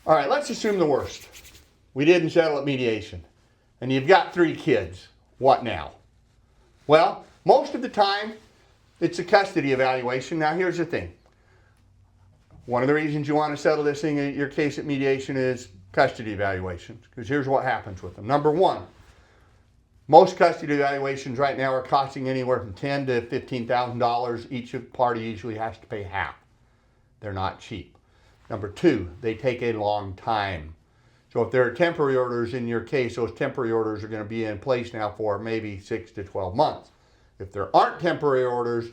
All right, let's assume the worst. We didn't settle at mediation, and you've got 3 kids. What now? Well, most of the time, it's a custody evaluation. Now, here's the thing. One of the reasons you want to settle this thing, your case at mediation, is custody evaluations, because here's what happens with them. Number one, most custody evaluations right now are costing anywhere from $10,000 to $15,000. Each party usually has to pay half. They're not cheap. Number two, they take a long time. So if there are temporary orders in your case, those temporary orders are going to be in place now for maybe 6 to 12 months. If there aren't temporary orders,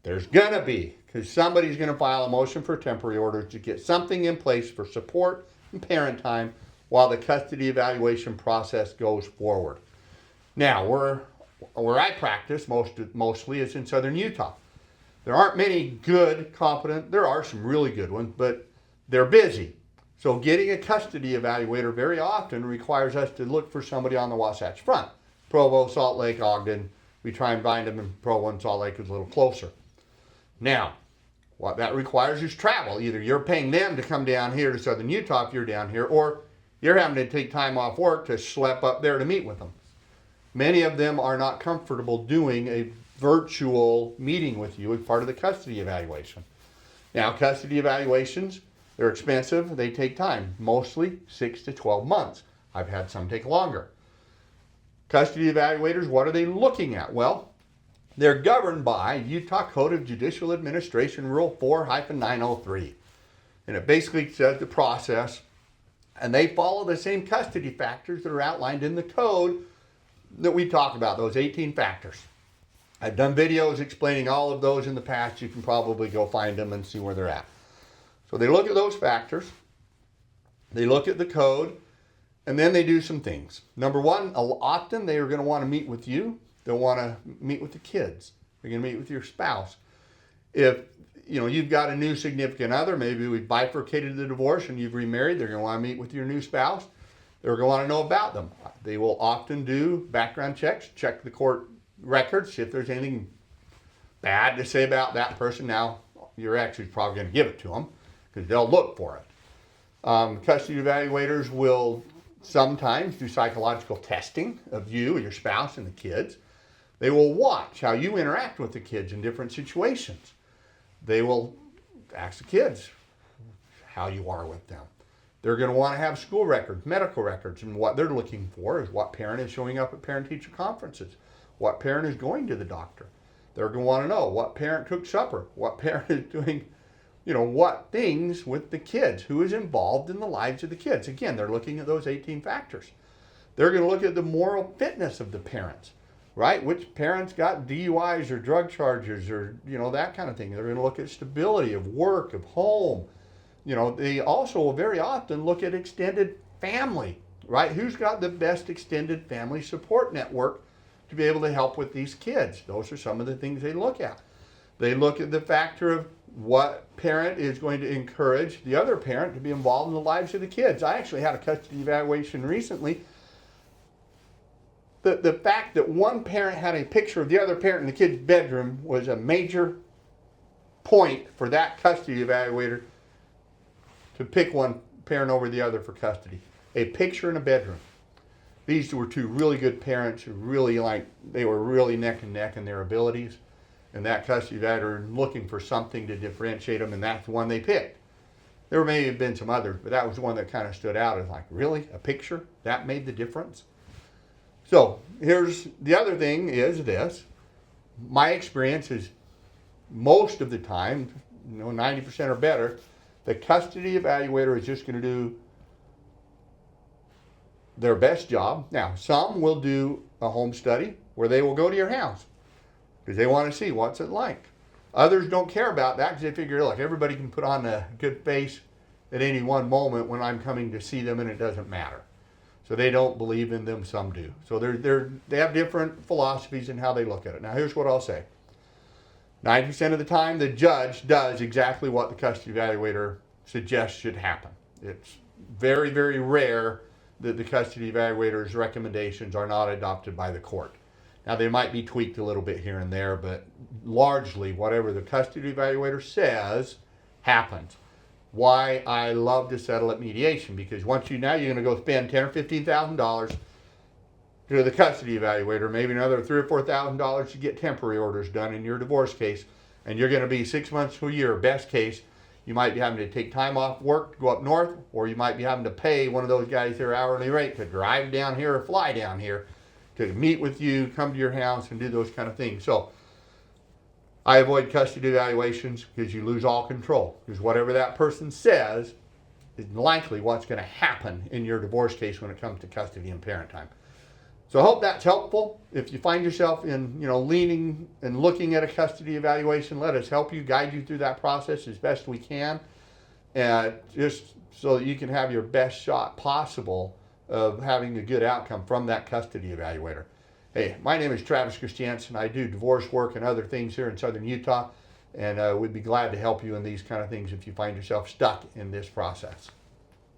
there's going to be, because somebody's going to file a motion for temporary orders to get something in place for support and parent time while the custody evaluation process goes forward. Now, where I practice mostly is in southern Utah. There aren't many good, competent, there are some really good ones, but they're busy. So getting a custody evaluator very often requires us to look for somebody on the Wasatch Front. Provo, Salt Lake, Ogden. We try and find them in Provo and Salt Lake is a little closer. Now, what that requires is travel. Either you're paying them to come down here to southern Utah if you're down here, or you're having to take time off work to schlep up there to meet with them. Many of them are not comfortable doing a virtual meeting with you as part of the custody evaluation. Now, custody evaluations, they're expensive, they take time, mostly 6 to 12 months. I've had some take longer. Custody evaluators, what are they looking at? Well, they're governed by Utah Code of Judicial Administration Rule 4-903. And it basically says the process, and they follow the same custody factors that are outlined in the code that we talk about, those 18 factors. I've done videos explaining all of those in the past. You can probably go find them and see where they're at. So they look at those factors, they look at the code, and then they do some things. Number one, often they are going to want to meet with you. They'll want to meet with the kids. They're going to meet with your spouse. If you've got a new significant other, maybe we've bifurcated the divorce and you've remarried, they're going to want to meet with your new spouse. They're going to want to know about them. They will often do background checks, check the court records, see if there's anything bad to say about that person. Now, your ex is probably going to give it to them because they'll look for it. Custody evaluators will sometimes do psychological testing of you, your spouse, and the kids. They will watch how you interact with the kids in different situations. They will ask the kids how you are with them. They're going to want to have school records, medical records, and what they're looking for is what parent is showing up at parent-teacher conferences, what parent is going to the doctor. They're going to want to know what parent cooked supper, what parent is doing, what things with the kids, who is involved in the lives of the kids. Again, they're looking at those 18 factors. They're going to look at the moral fitness of the parents, right? Which parents got DUIs or drug charges or, that kind of thing. They're going to look at stability of work, of home. They also will very often look at extended family, right? Who's got the best extended family support network to be able to help with these kids? Those are some of the things they look at. They look at the factor of what parent is going to encourage the other parent to be involved in the lives of the kids. I actually had a custody evaluation recently. The fact that one parent had a picture of the other parent in the kid's bedroom was a major point for that custody evaluator to pick one parent over the other for custody. A picture in a bedroom. These were two really good parents who they were really neck and neck in their abilities. And that custody evaluator looking for something to differentiate them, and that's the one they picked. There may have been some others, but that was the one that kind of stood out as like, really? A picture? That made the difference? So here's the other thing is this. My experience is most of the time, 90% or better, the custody evaluator is just going to do their best job. Now, some will do a home study where they will go to your house because they want to see what's it like. Others don't care about that because they figure, look, everybody can put on a good face at any one moment when I'm coming to see them and it doesn't matter. So they don't believe in them, some do. So they have different philosophies in how they look at it. Now, here's what I'll say. 90% of the time, the judge does exactly what the custody evaluator suggests should happen. It's very, very rare that the custody evaluator's recommendations are not adopted by the court. Now, they might be tweaked a little bit here and there, but largely whatever the custody evaluator says happens. why I love to settle at mediation, because once you're going to go spend $10,000 or $15,000 to the custody evaluator, maybe another $3,000 or $4,000 to get temporary orders done in your divorce case, and you're going to be 6 months to a year. Best case, you might be having to take time off work to go up north, or you might be having to pay one of those guys their hourly rate to drive down here or fly down here to meet with you, come to your house, and do those kind of things. So I avoid custody evaluations because you lose all control. Because whatever that person says is likely what's going to happen in your divorce case when it comes to custody and parent time. So I hope that's helpful. If you find yourself in, leaning and looking at a custody evaluation, let us help you, guide you through that process as best we can, and just so that you can have your best shot possible of having a good outcome from that custody evaluator. Hey, my name is Travis Christiansen. I do divorce work and other things here in Southern Utah, and we'd be glad to help you in these kind of things if you find yourself stuck in this process.